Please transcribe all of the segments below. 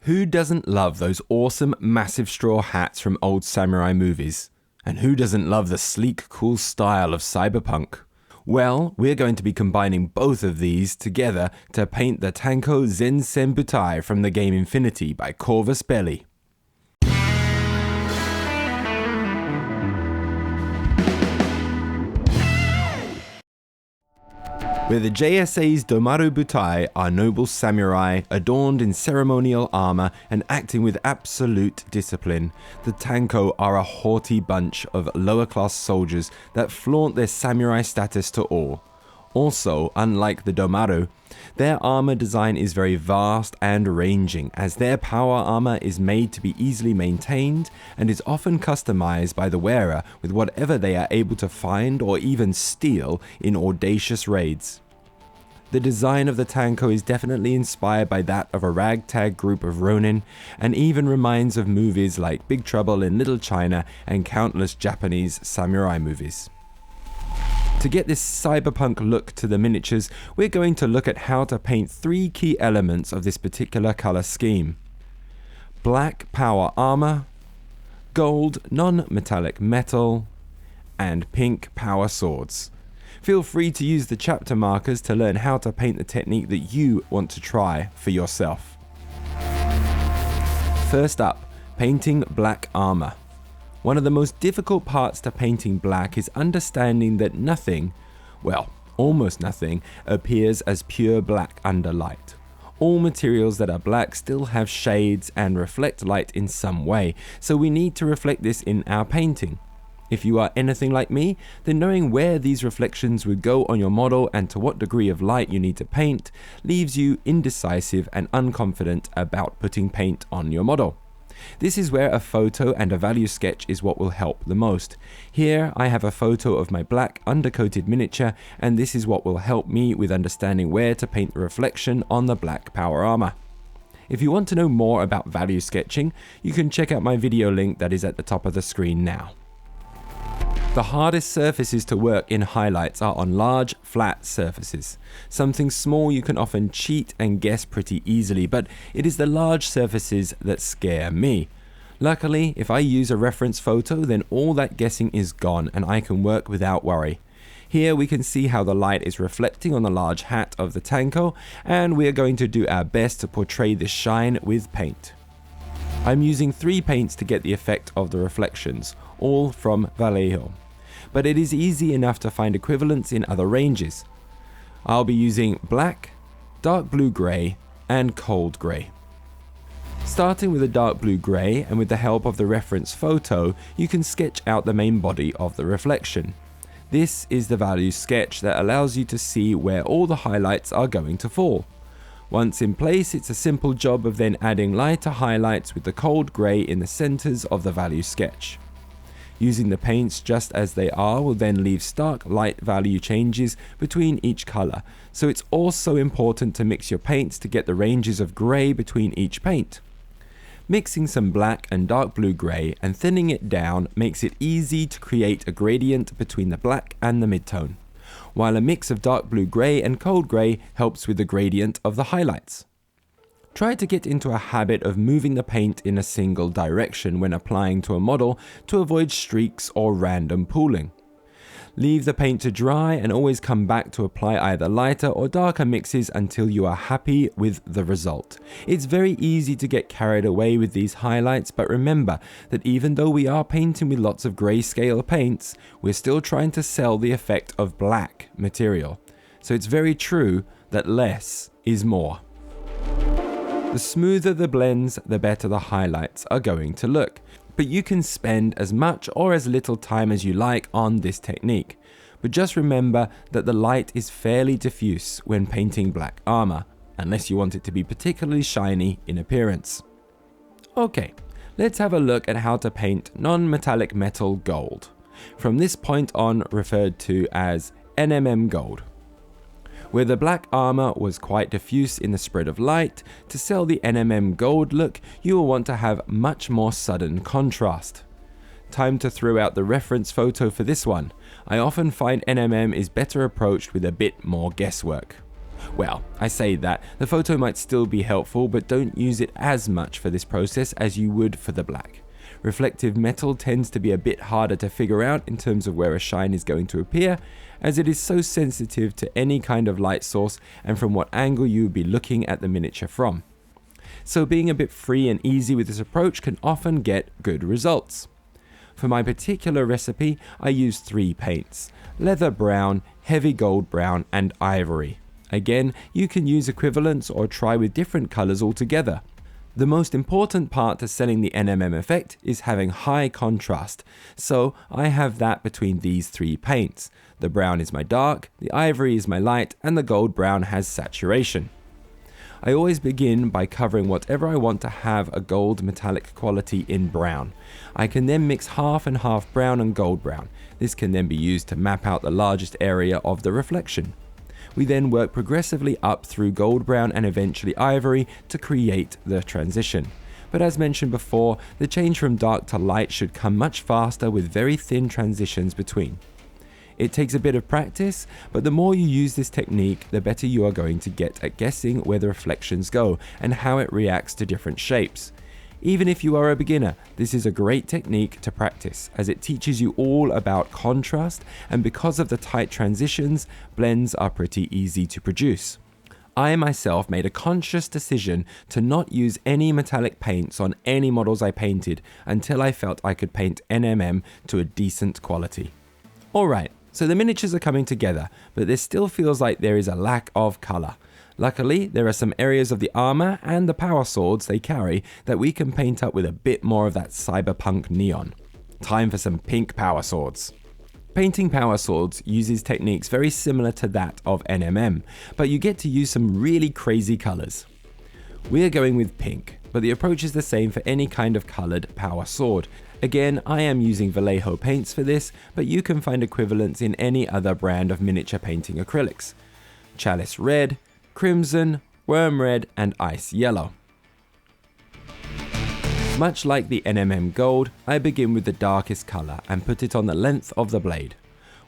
Who doesn't love those awesome massive straw hats from old samurai movies? And who doesn't love the sleek, cool style of Cyberpunk? Well, we're going to be combining both of these together to paint the Tanko Zensenbutai from the game Infinity by Corvus Belli. Where the JSA's Domaru Butai are noble samurai adorned in ceremonial armor and acting with absolute discipline, the Tanko are a haughty bunch of lower class soldiers that flaunt their samurai status to all. Also, unlike the Domaru, their armor design is very vast and ranging, as their power armor is made to be easily maintained and is often customized by the wearer with whatever they are able to find or even steal in audacious raids. The design of the Tanko is definitely inspired by that of a ragtag group of Ronin, and even reminds of movies like Big Trouble in Little China and countless Japanese samurai movies. To get this cyberpunk look to the miniatures, we're going to look at how to paint three key elements of this particular color scheme: black power armor, gold non-metallic metal, and pink power swords. Feel free to use the chapter markers to learn how to paint the technique that you want to try for yourself. First up, painting black armor. One of the most difficult parts to painting black is understanding that nothing, well, almost nothing, appears as pure black under light. All materials that are black still have shades and reflect light in some way, so we need to reflect this in our painting. If you are anything like me, then knowing where these reflections would go on your model and to what degree of light you need to paint leaves you indecisive and unconfident about putting paint on your model. This is where a photo and a value sketch is what will help the most. Here I have a photo of my black undercoated miniature, and this is what will help me with understanding where to paint the reflection on the black power armor. If you want to know more about value sketching, you can check out my video link that is at the top of the screen now. The hardest surfaces to work in highlights are on large, flat surfaces. Something small you can often cheat and guess pretty easily, but it is the large surfaces that scare me. Luckily, if I use a reference photo, then all that guessing is gone and I can work without worry. Here we can see how the light is reflecting on the large hat of the Tanko, and we are going to do our best to portray this shine with paint. I'm using 3 paints to get the effect of the reflections, all from Vallejo. But it is easy enough to find equivalents in other ranges. I'll be using black, dark blue grey, and cold grey. Starting with a dark blue grey, and with the help of the reference photo, you can sketch out the main body of the reflection. This is the value sketch that allows you to see where all the highlights are going to fall. Once in place, it's a simple job of then adding lighter highlights with the cold grey in the centres of the value sketch. Using the paints just as they are will then leave stark light value changes between each colour, so it's also important to mix your paints to get the ranges of grey between each paint. Mixing some black and dark blue grey and thinning it down makes it easy to create a gradient between the black and the midtone, while a mix of dark blue grey and cold grey helps with the gradient of the highlights. Try to get into a habit of moving the paint in a single direction when applying to a model to avoid streaks or random pooling. Leave the paint to dry and always come back to apply either lighter or darker mixes until you are happy with the result. It's very easy to get carried away with these highlights, but remember that even though we are painting with lots of grayscale paints, we're still trying to sell the effect of black material. So it's very true that less is more. The smoother the blends, the better the highlights are going to look. But you can spend as much or as little time as you like on this technique. But just remember that the light is fairly diffuse when painting black armor, unless you want it to be particularly shiny in appearance. Okay, let's have a look at how to paint non-metallic metal gold. From this point on referred to as NMM gold. Where the black armor was quite diffuse in the spread of light, to sell the NMM gold look, you will want to have much more sudden contrast. Time to throw out the reference photo for this one. I often find NMM is better approached with a bit more guesswork. Well, I say that, the photo might still be helpful, but don't use it as much for this process as you would for the black. Reflective metal tends to be a bit harder to figure out in terms of where a shine is going to appear, as it is so sensitive to any kind of light source and from what angle you would be looking at the miniature from. So being a bit free and easy with this approach can often get good results. For my particular recipe, I use 3 paints: leather brown, heavy gold brown, and ivory. Again, you can use equivalents or try with different colors altogether. The most important part to selling the NMM effect is having high contrast, so I have that between these 3 paints. The brown is my dark, the ivory is my light, and the gold brown has saturation. I always begin by covering whatever I want to have a gold metallic quality in brown. I can then mix half and half brown and gold brown. This can then be used to map out the largest area of the reflection. We then work progressively up through gold brown and eventually ivory to create the transition. But as mentioned before, the change from dark to light should come much faster with very thin transitions between. It takes a bit of practice, but the more you use this technique, the better you are going to get at guessing where the reflections go and how it reacts to different shapes. Even if you are a beginner, this is a great technique to practice, as it teaches you all about contrast, and because of the tight transitions, blends are pretty easy to produce. I myself made a conscious decision to not use any metallic paints on any models I painted until I felt I could paint NMM to a decent quality. Alright, so the miniatures are coming together, but there still feels like there is a lack of colour. Luckily, there are some areas of the armour and the Powerswords they carry that we can paint up with a bit more of that Cyberpunk neon. Time for some pink Powerswords. Painting Powerswords uses techniques very similar to that of NMM, but you get to use some really crazy colours. We're going with pink, but the approach is the same for any kind of coloured Powersword. Again, I am using Vallejo paints for this, but you can find equivalents in any other brand of miniature painting acrylics. Chalice red, crimson, worm red, and ice yellow. Much like the NMM gold, I begin with the darkest colour and put it on the length of the blade.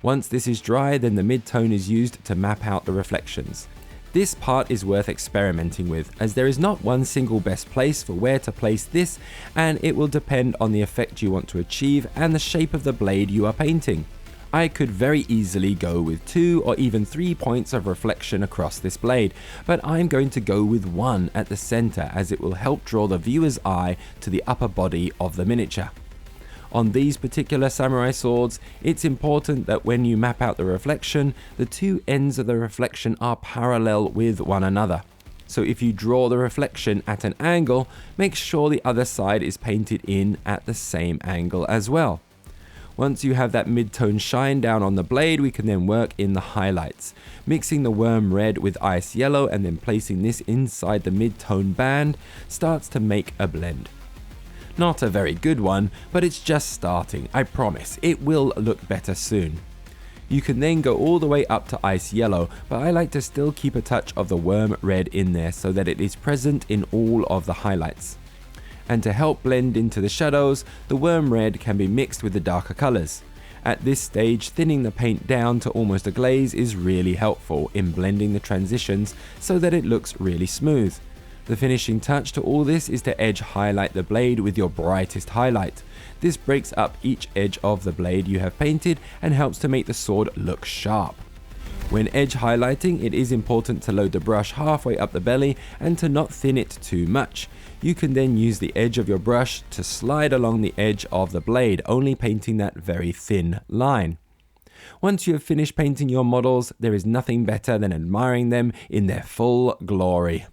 Once this is dry, then the mid-tone is used to map out the reflections. This part is worth experimenting with, as there is not one single best place for where to place this, and it will depend on the effect you want to achieve and the shape of the blade you are painting. I could very easily go with 2 or even 3 points of reflection across this blade, but I'm going to go with 1 at the center, as it will help draw the viewer's eye to the upper body of the miniature. On these particular samurai swords, it's important that when you map out the reflection, the 2 ends of the reflection are parallel with one another. So if you draw the reflection at an angle, make sure the other side is painted in at the same angle as well. Once you have that mid-tone shine down on the blade, we can then work in the highlights, mixing the worm red with ice yellow and then placing this inside the mid-tone band starts to make a blend. Not a very good one, but it's just starting. I promise, it will look better soon. You can then go all the way up to ice yellow, but I like to still keep a touch of the worm red in there so that it is present in all of the highlights. And to help blend into the shadows, the worm red can be mixed with the darker colours. At this stage, thinning the paint down to almost a glaze is really helpful in blending the transitions so that it looks really smooth. The finishing touch to all this is to edge highlight the blade with your brightest highlight. This breaks up each edge of the blade you have painted and helps to make the sword look sharp. When edge highlighting, it is important to load the brush halfway up the belly and to not thin it too much. You can then use the edge of your brush to slide along the edge of the blade, only painting that very thin line. Once you have finished painting your models, there is nothing better than admiring them in their full glory.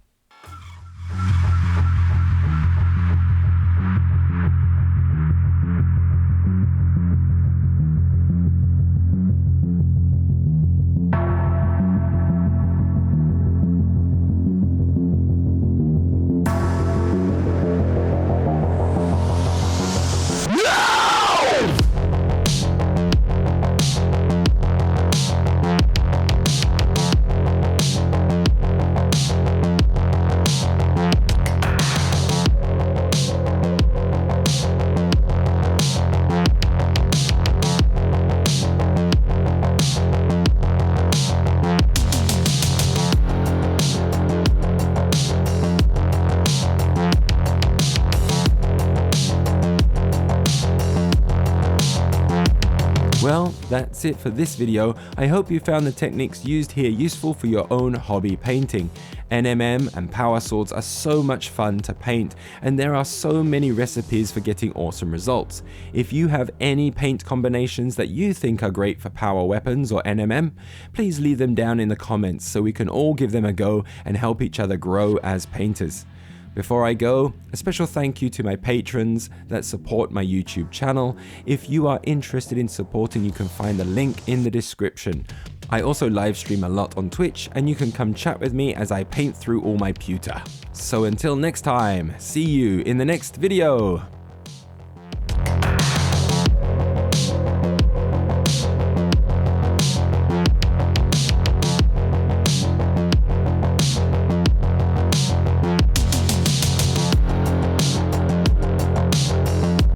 Well, that's it for this video. I hope you found the techniques used here useful for your own hobby painting. NMM and Powerswords are so much fun to paint, and there are so many recipes for getting awesome results. If you have any paint combinations that you think are great for power weapons or NMM, please leave them down in the comments so we can all give them a go and help each other grow as painters. Before I go, a special thank you to my patrons that support my YouTube channel. If you are interested in supporting, you can find the link in the description. I also live stream a lot on Twitch, and you can come chat with me as I paint through all my pewter. So until next time, see you in the next video.